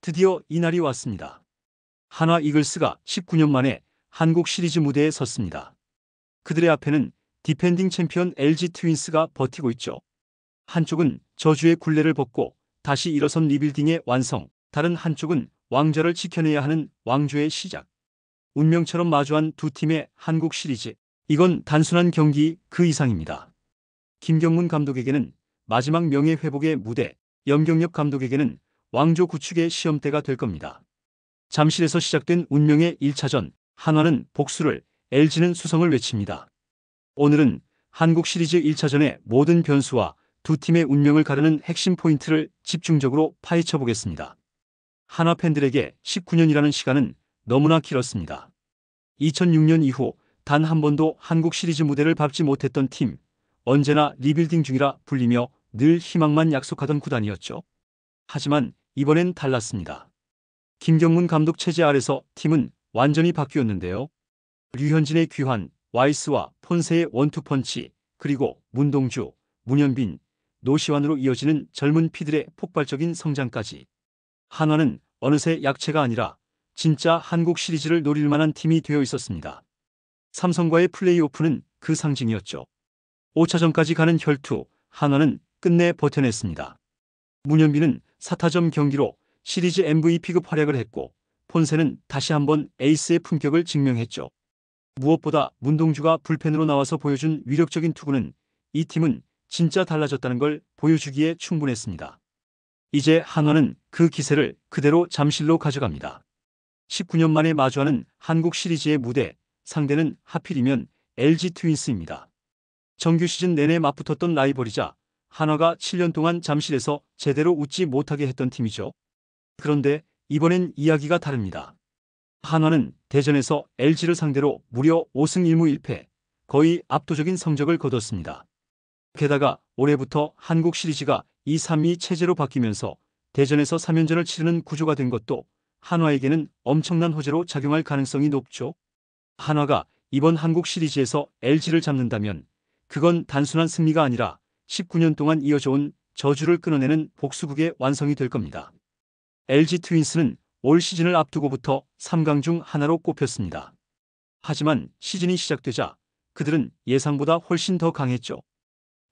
드디어 이날이 왔습니다. 한화 이글스가 19년 만에 한국 시리즈 무대에 섰습니다. 그들의 앞에는 디펜딩 챔피언 LG 트윈스가 버티고 있죠. 한쪽은 저주의 굴레를 벗고 다시 일어선 리빌딩의 완성, 다른 한쪽은 왕좌를 지켜내야 하는 왕조의 시작. 운명처럼 마주한 두 팀의 한국 시리즈. 이건 단순한 경기 그 이상입니다. 김경문 감독에게는 마지막 명예회복의 무대, 염경엽 감독에게는 왕조 구축의 시험대가 될 겁니다. 잠실에서 시작된 운명의 1차전, 한화는 복수를, LG는 수성을 외칩니다. 오늘은 한국 시리즈 1차전의 모든 변수와 두 팀의 운명을 가르는 핵심 포인트를 집중적으로 파헤쳐 보겠습니다. 한화 팬들에게 19년이라는 시간은 너무나 길었습니다. 2006년 이후 단 한 번도 한국 시리즈 무대를 밟지 못했던 팀, 언제나 리빌딩 중이라 불리며 늘 희망만 약속하던 구단이었죠. 하지만 이번엔 달랐습니다. 김경문 감독 체제 아래서 팀은 완전히 바뀌었는데요. 류현진의 귀환, 와이스와 폰세의 원투펀치, 그리고 문동주, 문현빈, 노시환으로 이어지는 젊은 피들의 폭발적인 성장까지. 한화는 어느새 약체가 아니라 진짜 한국 시리즈를 노릴 만한 팀이 되어 있었습니다. 삼성과의 플레이오프는 그 상징이었죠. 5차전까지 가는 혈투, 한화는 끝내 버텨냈습니다. 문현빈은 4타점 경기로 시리즈 MVP급 활약을 했고 폰세는 다시 한번 에이스의 품격을 증명했죠. 무엇보다 문동주가 불펜으로 나와서 보여준 위력적인 투구는 이 팀은 진짜 달라졌다는 걸 보여주기에 충분했습니다. 이제 한화는 그 기세를 그대로 잠실로 가져갑니다. 19년 만에 마주하는 한국 시리즈의 무대, 상대는 하필이면 LG 트윈스입니다. 정규 시즌 내내 맞붙었던 라이벌이자 한화가 7년 동안 잠실에서 제대로 웃지 못하게 했던 팀이죠. 그런데 이번엔 이야기가 다릅니다. 한화는 대전에서 LG를 상대로 무려 5승 1무 1패, 거의 압도적인 성적을 거뒀습니다. 게다가 올해부터 한국 시리즈가 2-3-2 체제로 바뀌면서 대전에서 3연전을 치르는 구조가 된 것도 한화에게는 엄청난 호재로 작용할 가능성이 높죠. 한화가 이번 한국 시리즈에서 LG를 잡는다면 그건 단순한 승리가 아니라 19년 동안 이어져온 저주를 끊어내는 복수극의 완성이 될 겁니다. LG 트윈스는 올 시즌을 앞두고부터 3강 중 하나로 꼽혔습니다. 하지만 시즌이 시작되자 그들은 예상보다 훨씬 더 강했죠.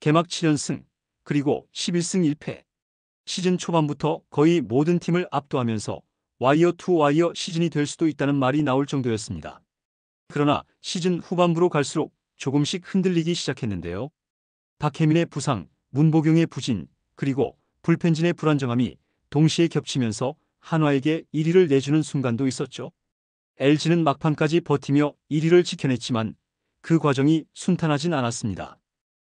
개막 7연승, 그리고 11승 1패. 시즌 초반부터 거의 모든 팀을 압도하면서 와이어 투 와이어 시즌이 될 수도 있다는 말이 나올 정도였습니다. 그러나 시즌 후반부로 갈수록 조금씩 흔들리기 시작했는데요. 박혜민의 부상, 문보경의 부진, 그리고 불펜진의 불안정함이 동시에 겹치면서 한화에게 1위를 내주는 순간도 있었죠. LG는 막판까지 버티며 1위를 지켜냈지만 그 과정이 순탄하진 않았습니다.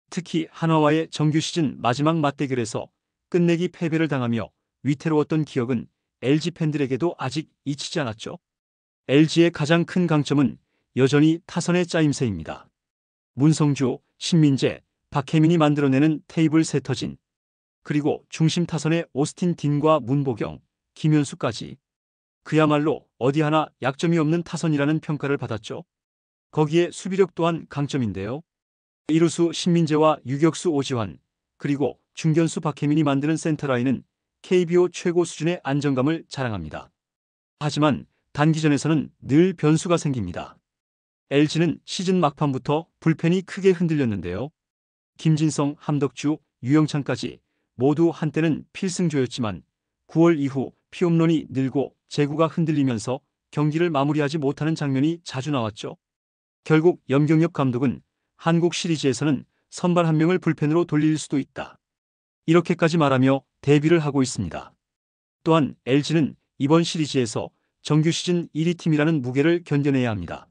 특히 한화와의 정규 시즌 마지막 맞대결에서 끝내기 패배를 당하며 위태로웠던 기억은 LG 팬들에게도 아직 잊히지 않았죠. LG의 가장 큰 강점은 여전히 타선의 짜임새입니다. 문성주, 신민재, 박혜민이 만들어내는 테이블 세터진, 그리고 중심 타선의 오스틴 딘과 문보경, 김현수까지. 그야말로 어디 하나 약점이 없는 타선이라는 평가를 받았죠. 거기에 수비력 또한 강점인데요. 이루수 신민재와 유격수 오지환, 그리고 중견수 박혜민이 만드는 센터라인은 KBO 최고 수준의 안정감을 자랑합니다. 하지만 단기전에서는 늘 변수가 생깁니다. LG는 시즌 막판부터 불펜이 크게 흔들렸는데요. 김진성, 함덕주, 유영찬까지 모두 한때는 필승조였지만 9월 이후 피홈런이 늘고 제구가 흔들리면서 경기를 마무리하지 못하는 장면이 자주 나왔죠. 결국 염경엽 감독은 한국 시리즈에서는 선발 한 명을 불펜으로 돌릴 수도 있다, 이렇게까지 말하며 대비를 하고 있습니다. 또한 LG는 이번 시리즈에서 정규 시즌 1위 팀이라는 무게를 견뎌내야 합니다.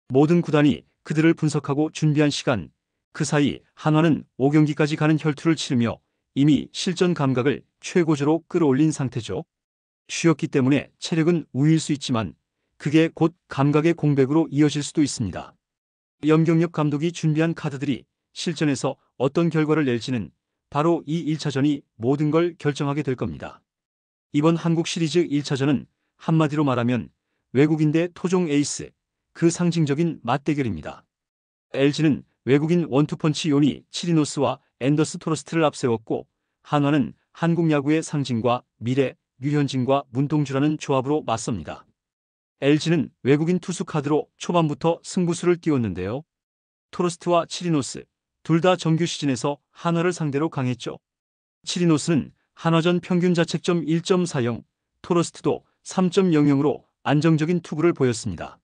모든 구단이 그들을 분석하고 준비한 시간, 그 사이 한화는 5경기까지 가는 혈투를 치르며 이미 실전 감각을 최고조로 끌어올린 상태죠. 쉬었기 때문에 체력은 우위일 수 있지만 그게 곧 감각의 공백으로 이어질 수도 있습니다. 염경엽 감독이 준비한 카드들이 실전에서 어떤 결과를 낼지는 바로 이 1차전이 모든 걸 결정하게 될 겁니다. 이번 한국 시리즈 1차전은 한마디로 말하면 외국인 대 토종 에이스, 그 상징적인 맞대결입니다. LG는 외국인 원투펀치 요니 치리노스와 앤더스 토러스트를 앞세웠고 한화는 한국 야구의 상징과 미래 류현진과 문동주라는 조합으로 맞섭니다. LG는 외국인 투수 카드로 초반부터 승부수를 띄웠는데요. 토러스트와 치리노스 둘 다 정규 시즌에서 한화를 상대로 강했죠. 치리노스는 한화전 평균 자책점 1.40, 토러스트도 3.00으로 안정적인 투구를 보였습니다.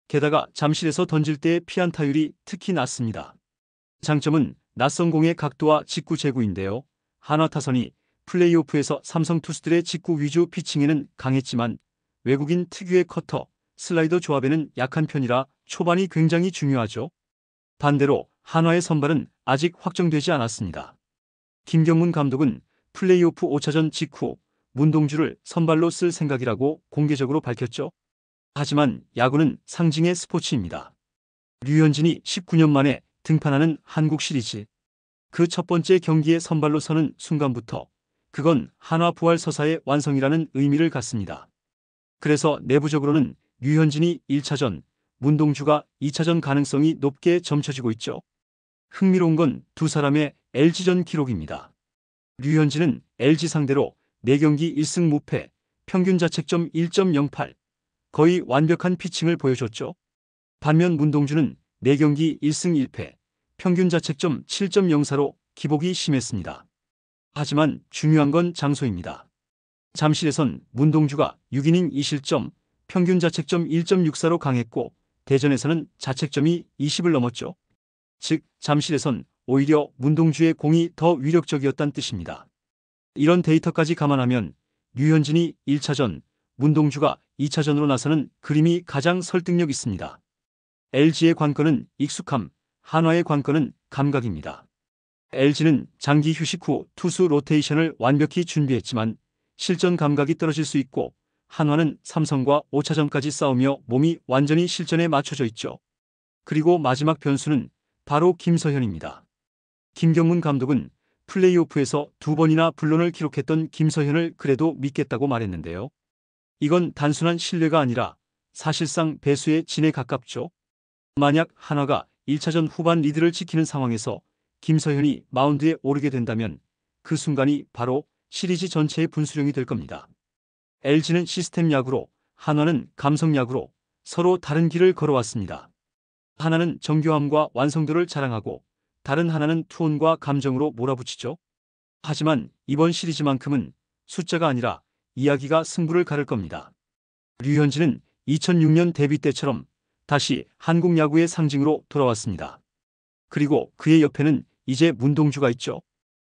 게다가 잠실에서 던질 때의 피안타율이 특히 낮습니다. 장점은 낯선 공의 각도와 직구 제구인데요. 한화 타선이 플레이오프에서 삼성 투수들의 직구 위주 피칭에는 강했지만 외국인 특유의 커터, 슬라이더 조합에는 약한 편이라 초반이 굉장히 중요하죠. 반대로 한화의 선발은 아직 확정되지 않았습니다. 김경문 감독은 플레이오프 5차전 직후 문동주를 선발로 쓸 생각이라고 공개적으로 밝혔죠. 하지만 야구는 상징의 스포츠입니다. 류현진이 19년 만에 등판하는 한국 시리즈. 그 첫 번째 경기에 선발로 서는 순간부터 그건 한화 부활 서사의 완성이라는 의미를 갖습니다. 그래서 내부적으로는 류현진이 1차전, 문동주가 2차전 가능성이 높게 점쳐지고 있죠. 흥미로운 건 두 사람의 LG전 기록입니다. 류현진은 LG 상대로 4경기 1승 무패, 평균 자책점 1.08, 거의 완벽한 피칭을 보여줬죠. 반면 문동주는 4경기 1승 1패, 평균 자책점 7.04로 기복이 심했습니다. 하지만 중요한 건 장소입니다. 잠실에선 문동주가 6이닝 2실점, 평균 자책점 1.64로 강했고 대전에서는 자책점이 20을 넘었죠. 즉 잠실에선 오히려 문동주의 공이 더 위력적이었다는 뜻입니다. 이런 데이터까지 감안하면 류현진이 1차전, 문동주가 2차전으로 나서는 그림이 가장 설득력 있습니다. LG의 관건은 익숙함, 한화의 관건은 감각입니다. LG는 장기 휴식 후 투수 로테이션을 완벽히 준비했지만 실전 감각이 떨어질 수 있고 한화는 삼성과 5차전까지 싸우며 몸이 완전히 실전에 맞춰져 있죠. 그리고 마지막 변수는 바로 김서현입니다. 김경문 감독은 플레이오프에서 2번이나 불론을 기록했던 김서현을 그래도 믿겠다고 말했는데요. 이건 단순한 신뢰가 아니라 사실상 배수의 진에 가깝죠. 만약 한화가 1차전 후반 리드를 지키는 상황에서 김서현이 마운드에 오르게 된다면 그 순간이 바로 시리즈 전체의 분수령이 될 겁니다. LG는 시스템 야구로, 한화는 감성 야구로 서로 다른 길을 걸어왔습니다. 하나는 정교함과 완성도를 자랑하고 다른 하나는 투혼과 감정으로 몰아붙이죠. 하지만 이번 시리즈만큼은 숫자가 아니라 이야기가 승부를 가를 겁니다. 류현진은 2006년 데뷔 때처럼 다시 한국 야구의 상징으로 돌아왔습니다. 그리고 그의 옆에는 이제 문동주가 있죠.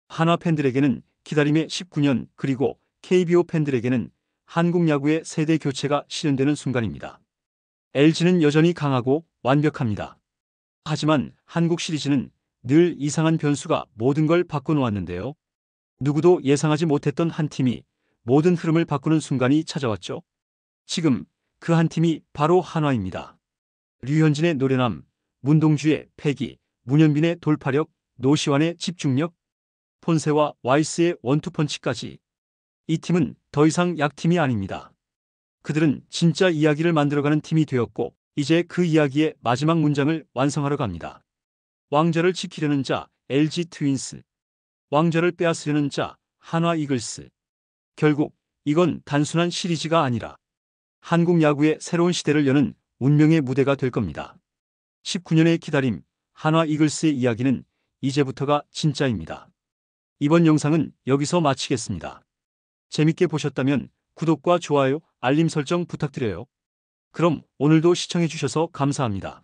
한화 팬들에게는 기다림의 19년, 그리고 KBO 팬들에게는 한국 야구의 세대 교체가 실현되는 순간입니다. LG는 여전히 강하고 완벽합니다. 하지만 한국 시리즈는 늘 이상한 변수가 모든 걸 바꿔놓았는데요. 누구도 예상하지 못했던 한 팀이 모든 흐름을 바꾸는 순간이 찾아왔죠. 지금 그 한 팀이 바로 한화입니다. 류현진의 노련함, 문동주의 패기, 문현빈의 돌파력, 노시환의 집중력, 폰세와 와이스의 원투펀치까지. 이 팀은 더 이상 약팀이 아닙니다. 그들은 진짜 이야기를 만들어가는 팀이 되었고 이제 그 이야기의 마지막 문장을 완성하러 갑니다. 왕좌를 지키려는 자 LG 트윈스, 왕좌를 빼앗으려는 자 한화 이글스. 결국 이건 단순한 시리즈가 아니라 한국 야구의 새로운 시대를 여는 운명의 무대가 될 겁니다. 19년의 기다림, 한화 이글스의 이야기는 이제부터가 진짜입니다. 이번 영상은 여기서 마치겠습니다. 재밌게 보셨다면 구독과 좋아요, 알림 설정 부탁드려요. 그럼 오늘도 시청해주셔서 감사합니다.